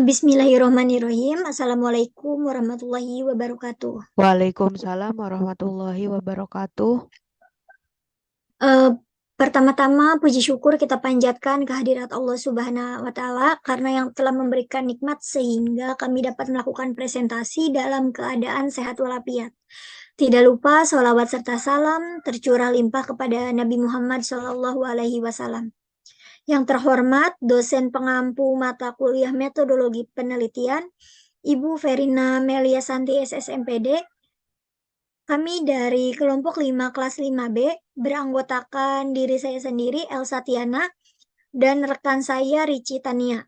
Bismillahirrahmanirrahim. Assalamualaikum warahmatullahi wabarakatuh. Waalaikumsalam warahmatullahi wabarakatuh. Eh, Pertama-tama puji syukur kita panjatkan kehadirat Allah Subhanahu wa Ta'ala karena yang telah memberikan nikmat sehingga kami dapat melakukan presentasi dalam keadaan sehat walafiat. Tidak lupa sholawat serta salam tercurah limpah kepada Nabi Muhammad SAW. Yang terhormat dosen pengampu mata kuliah metodologi penelitian Ibu Verina Melia Santi SSMPD. Kami dari kelompok 5 kelas 5B beranggotakan diri saya sendiri Elsa Tiana dan rekan saya Rici Tania.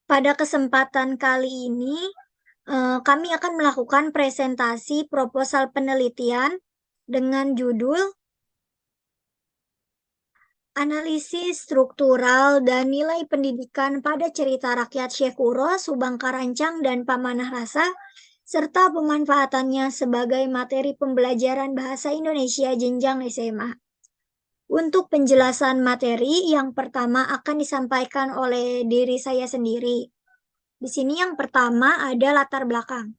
Pada kesempatan kali ini kami akan melakukan presentasi proposal penelitian dengan judul Analisis Struktural dan Nilai Pendidikan pada Cerita Rakyat Syekh Kuro, Subang Karancang, dan Pamanah Rasa, serta pemanfaatannya sebagai materi pembelajaran bahasa Indonesia jenjang SMA. Untuk penjelasan materi, yang pertama akan disampaikan oleh diri saya sendiri. Di sini yang pertama ada latar belakang.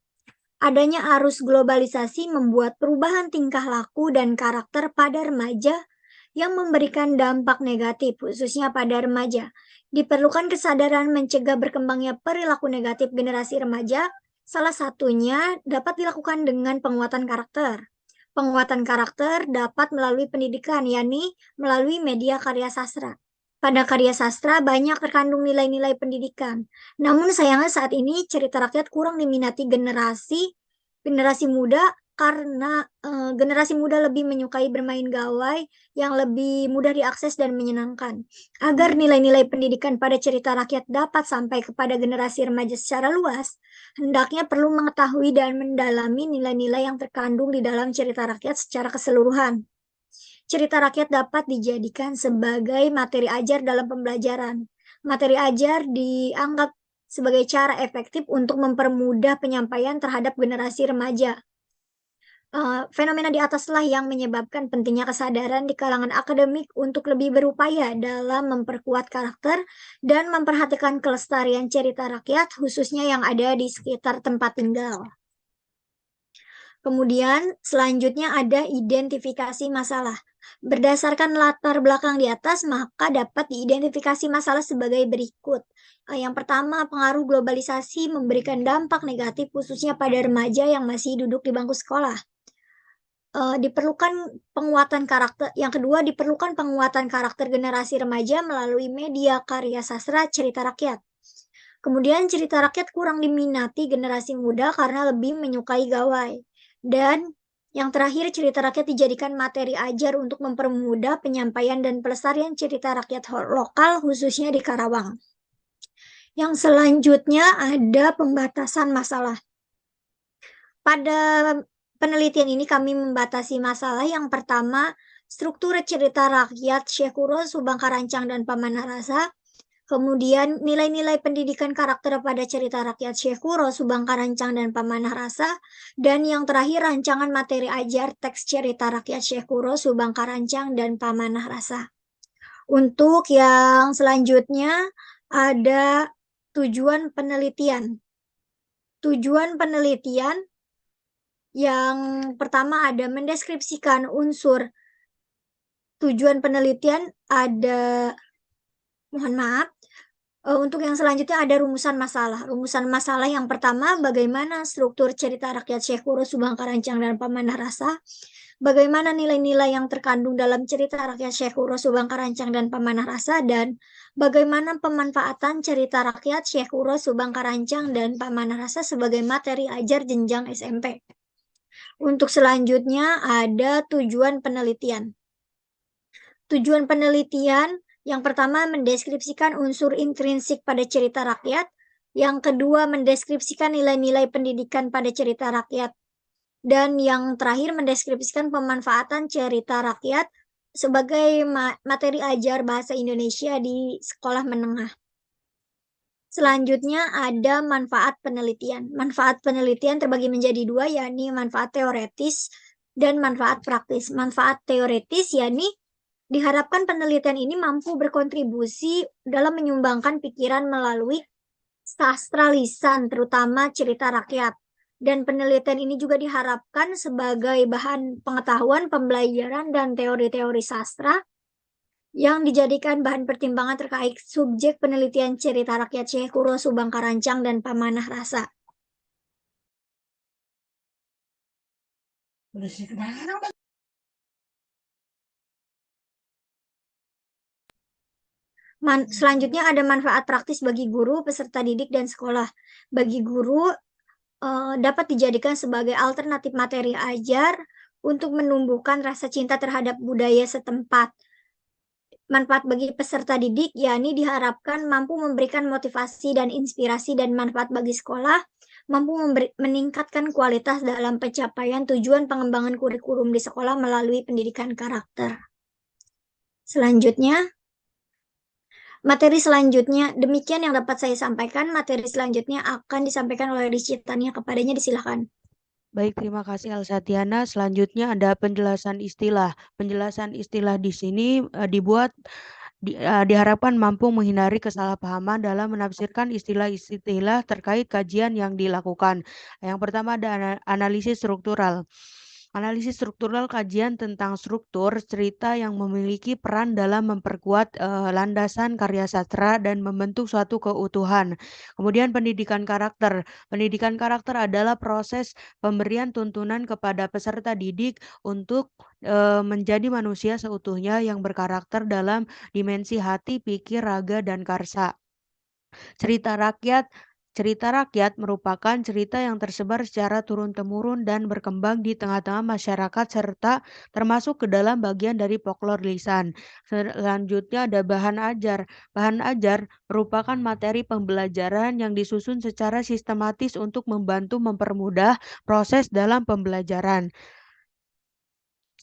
Adanya arus globalisasi membuat perubahan tingkah laku dan karakter pada remaja yang memberikan dampak negatif, khususnya pada remaja. Diperlukan kesadaran mencegah berkembangnya perilaku negatif generasi remaja. Salah satunya dapat dilakukan dengan penguatan karakter. Penguatan karakter dapat melalui pendidikan, yakni melalui media karya sastra. Pada karya sastra banyak terkandung nilai-nilai pendidikan. Namun sayangnya saat ini cerita rakyat kurang diminati generasi muda karena generasi muda lebih menyukai bermain gawai yang lebih mudah diakses dan menyenangkan. Agar nilai-nilai pendidikan pada cerita rakyat dapat sampai kepada generasi remaja secara luas, hendaknya perlu mengetahui dan mendalami nilai-nilai yang terkandung di dalam cerita rakyat secara keseluruhan. Cerita rakyat dapat dijadikan sebagai materi ajar dalam pembelajaran. Materi ajar dianggap sebagai cara efektif untuk mempermudah penyampaian terhadap generasi remaja. Fenomena di ataslah yang menyebabkan pentingnya kesadaran di kalangan akademik untuk lebih berupaya dalam memperkuat karakter dan memperhatikan kelestarian cerita rakyat, khususnya yang ada di sekitar tempat tinggal. Kemudian selanjutnya ada identifikasi masalah. Berdasarkan latar belakang di atas, maka dapat diidentifikasi masalah sebagai berikut. Yang pertama, pengaruh globalisasi memberikan dampak negatif khususnya pada remaja yang masih duduk di bangku sekolah. Diperlukan penguatan karakter. Yang kedua, diperlukan penguatan karakter generasi remaja melalui media karya sastra cerita rakyat. Kemudian cerita rakyat kurang diminati generasi muda karena lebih menyukai gawai. Dan yang terakhir, cerita rakyat dijadikan materi ajar untuk mempermudah penyampaian dan pelestarian cerita rakyat lokal khususnya di Karawang. Yang selanjutnya ada pembatasan masalah. Pada penelitian ini kami membatasi masalah yang pertama, struktur cerita rakyat Syekh Kuro, Subang Karancang, dan Pamanah Rasa. Kemudian nilai-nilai pendidikan karakter pada cerita rakyat Syekh Kuro, Subang Karancang, dan Pamanah Rasa. Dan yang terakhir rancangan materi ajar teks cerita rakyat Syekh Kuro, Subang Karancang, dan Pamanah Rasa. Untuk yang selanjutnya ada tujuan penelitian. Tujuan penelitian yang pertama ada mendeskripsikan unsur tujuan penelitian, ada, mohon maaf, untuk yang selanjutnya ada rumusan masalah. Rumusan masalah yang pertama, bagaimana struktur cerita rakyat Syekh Kuro, Subang Karancang, dan Pamanah Rasa. Bagaimana nilai-nilai yang terkandung dalam cerita rakyat Syekh Kuro, Subang Karancang, dan Pamanah Rasa. Dan bagaimana pemanfaatan cerita rakyat Syekh Kuro, Subang Karancang, dan Pamanah Rasa sebagai materi ajar jenjang SMP. Untuk selanjutnya ada tujuan penelitian. Tujuan penelitian yang pertama mendeskripsikan unsur intrinsik pada cerita rakyat, yang kedua mendeskripsikan nilai-nilai pendidikan pada cerita rakyat, dan yang terakhir mendeskripsikan pemanfaatan cerita rakyat sebagai materi ajar bahasa Indonesia di sekolah menengah. Selanjutnya ada manfaat penelitian. Manfaat penelitian terbagi menjadi dua, yakni manfaat teoretis dan manfaat praktis. Manfaat teoretis yakni diharapkan penelitian ini mampu berkontribusi dalam menyumbangkan pikiran melalui sastra lisan, terutama cerita rakyat. Dan penelitian ini juga diharapkan sebagai bahan pengetahuan, pembelajaran, dan teori-teori sastra yang dijadikan bahan pertimbangan terkait subjek penelitian cerita rakyat Syekh Kuro Subangkarancang dan Pamanah Rasa. Selanjutnya ada manfaat praktis bagi guru, peserta didik, dan sekolah. Bagi guru, dapat dijadikan sebagai alternatif materi ajar untuk menumbuhkan rasa cinta terhadap budaya setempat. Manfaat bagi peserta didik, yakni diharapkan mampu memberikan motivasi dan inspirasi, dan manfaat bagi sekolah, mampu meningkatkan kualitas dalam pencapaian tujuan pengembangan kurikulum di sekolah melalui pendidikan karakter. Selanjutnya, materi selanjutnya, demikian yang dapat saya sampaikan. Materi selanjutnya akan disampaikan oleh Rizky Tania, kepadanya disilahkan. Baik, terima kasih Elsatiana. Selanjutnya ada penjelasan istilah. Penjelasan istilah di sini diharapkan mampu menghindari kesalahpahaman dalam menafsirkan istilah-istilah terkait kajian yang dilakukan. Yang pertama ada analisis struktural. Analisis struktural kajian tentang struktur cerita yang memiliki peran dalam memperkuat landasan karya sastra dan membentuk suatu keutuhan. Kemudian pendidikan karakter. Pendidikan karakter adalah proses pemberian tuntunan kepada peserta didik untuk menjadi manusia seutuhnya yang berkarakter dalam dimensi hati, pikir, raga, dan karsa. Cerita rakyat merupakan cerita yang tersebar secara turun-temurun dan berkembang di tengah-tengah masyarakat serta termasuk ke dalam bagian dari folklore lisan. Selanjutnya ada bahan ajar. Bahan ajar merupakan materi pembelajaran yang disusun secara sistematis untuk membantu mempermudah proses dalam pembelajaran.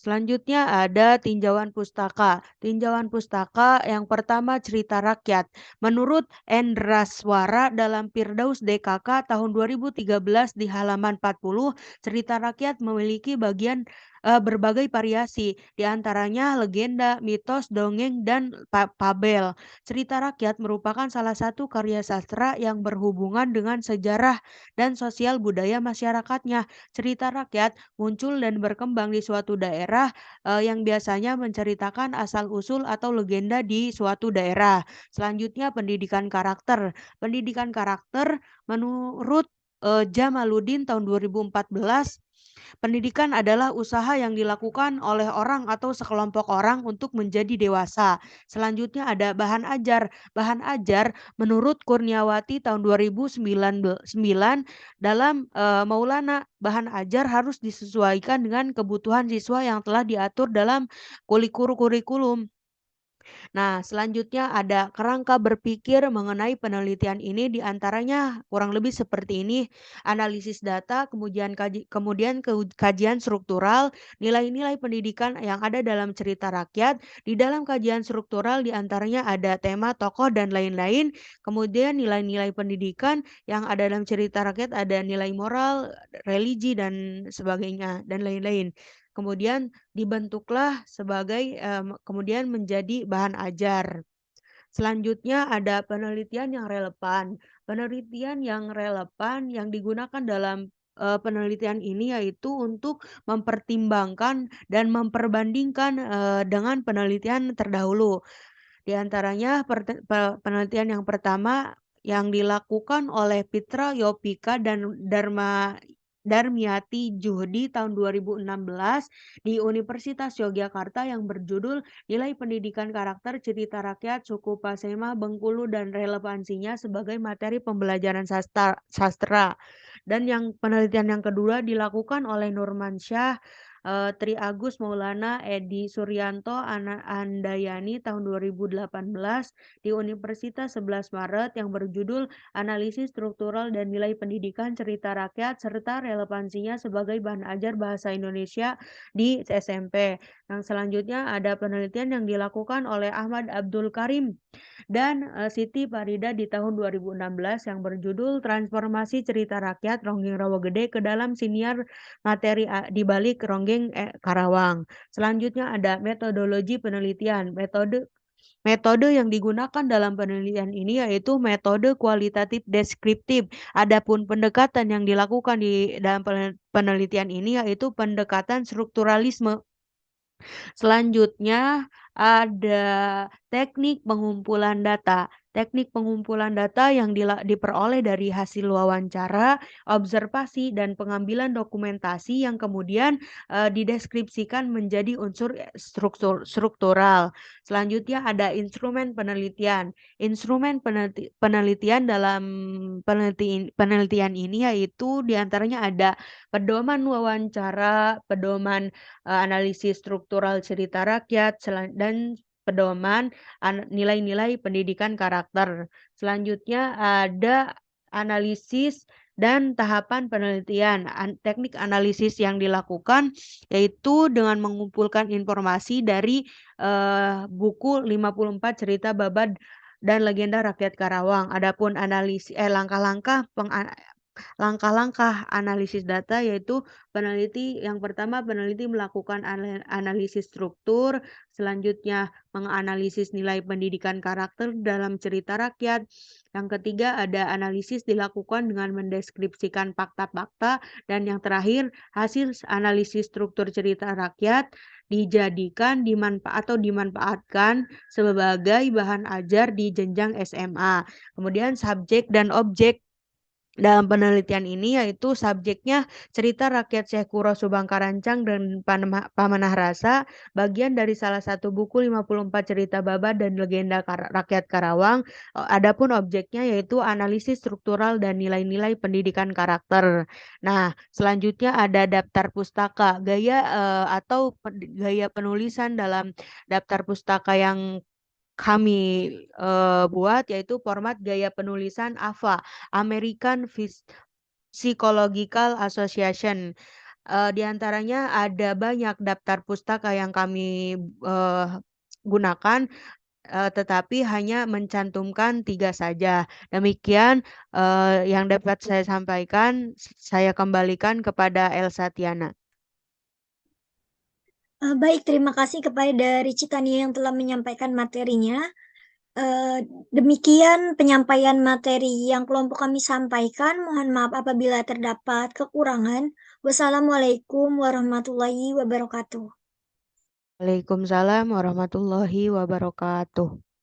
Selanjutnya ada tinjauan pustaka. Tinjauan pustaka yang pertama cerita rakyat. Menurut Endraswara dalam Firdaus DKK tahun 2013 di halaman 40, cerita rakyat memiliki berbagai variasi, di antaranya legenda, mitos, dongeng, dan fabel. Cerita rakyat merupakan salah satu karya sastra yang berhubungan dengan sejarah dan sosial budaya masyarakatnya. Cerita rakyat muncul dan berkembang di suatu daerah yang biasanya menceritakan asal-usul atau legenda di suatu daerah. Selanjutnya pendidikan karakter. Pendidikan karakter menurut Jamaluddin tahun 2014, pendidikan adalah usaha yang dilakukan oleh orang atau sekelompok orang untuk menjadi dewasa. Selanjutnya ada bahan ajar. Bahan ajar menurut Kurniawati tahun 2009 dalam Maulana, bahan ajar harus disesuaikan dengan kebutuhan siswa yang telah diatur dalam kurikulum. Nah, selanjutnya ada kerangka berpikir mengenai penelitian ini, diantaranya kurang lebih seperti ini: analisis data, kemudian kajian struktural, nilai-nilai pendidikan yang ada dalam cerita rakyat. Di dalam kajian struktural diantaranya ada tema, tokoh, dan lain-lain. Kemudian nilai-nilai pendidikan yang ada dalam cerita rakyat ada nilai moral, religi, dan sebagainya, dan lain-lain. Kemudian dibentuklah kemudian menjadi bahan ajar. Selanjutnya ada penelitian yang relevan. Penelitian yang relevan yang digunakan dalam penelitian ini yaitu untuk mempertimbangkan dan memperbandingkan dengan penelitian terdahulu. Di antaranya penelitian yang pertama yang dilakukan oleh Pitra Yopika dan Darmiati Juhdi tahun 2016 di Universitas Yogyakarta yang berjudul Nilai Pendidikan Karakter Cerita Rakyat Suku Pasema Bengkulu dan Relevansinya sebagai Materi Pembelajaran Sastra. Dan yang penelitian yang kedua dilakukan oleh Nurmansyah, Tri Agus Maulana, Edi Suryanto, Andayani tahun 2018 di Universitas 11 Maret yang berjudul Analisis Struktural dan Nilai Pendidikan Cerita Rakyat serta Relevansinya sebagai Bahan Ajar Bahasa Indonesia di SMP. Yang selanjutnya ada penelitian yang dilakukan oleh Ahmad Abdul Karim dan Siti Farida di tahun 2016 yang berjudul Transformasi Cerita Rakyat Ronggeng Rawagede ke dalam Siniar Materi di balik Ronggeng Karawang. Selanjutnya ada metodologi penelitian. Metode yang digunakan dalam penelitian ini yaitu metode kualitatif deskriptif. Adapun pendekatan yang dilakukan di dalam penelitian ini yaitu pendekatan strukturalisme. Selanjutnya ada teknik pengumpulan data. Teknik pengumpulan data yang diperoleh dari hasil wawancara, observasi, dan pengambilan dokumentasi yang kemudian dideskripsikan menjadi unsur struktural. Selanjutnya ada instrumen penelitian. Instrumen penelitian dalam penelitian ini yaitu diantaranya ada pedoman wawancara, pedoman analisis struktural cerita rakyat, dan pedoman nilai-nilai pendidikan karakter. Selanjutnya ada analisis dan tahapan penelitian. Teknik analisis yang dilakukan yaitu dengan mengumpulkan informasi dari buku 54 cerita Babad dan Legenda Rakyat Karawang. Adapun langkah-langkah analisis data yaitu yang pertama peneliti melakukan analisis struktur, selanjutnya menganalisis nilai pendidikan karakter dalam cerita rakyat. Yang ketiga ada analisis dilakukan dengan mendeskripsikan fakta-fakta, dan yang terakhir hasil analisis struktur cerita rakyat dimanfaatkan sebagai bahan ajar di jenjang SMA. Kemudian subjek dan objek dalam penelitian ini yaitu subjeknya cerita rakyat Syekh Kuro Subangkarancang dan Pamanah Rasa, bagian dari salah satu buku 54 cerita Babad dan Legenda Rakyat Karawang. Adapun objeknya yaitu analisis struktural dan nilai-nilai pendidikan karakter. Nah, selanjutnya ada daftar pustaka. Gaya penulisan dalam daftar pustaka yang kami buat yaitu format gaya penulisan APA, American Psychological Association. Di antaranya ada banyak daftar pustaka yang kami gunakan, tetapi hanya mencantumkan 3 saja. Demikian yang dapat saya sampaikan. Saya kembalikan kepada Elsa Tiana. Baik, terima kasih kepada Rich Tania yang telah menyampaikan materinya. Demikian penyampaian materi yang kelompok kami sampaikan. Mohon maaf apabila terdapat kekurangan. Wassalamualaikum warahmatullahi wabarakatuh. Waalaikumsalam warahmatullahi wabarakatuh.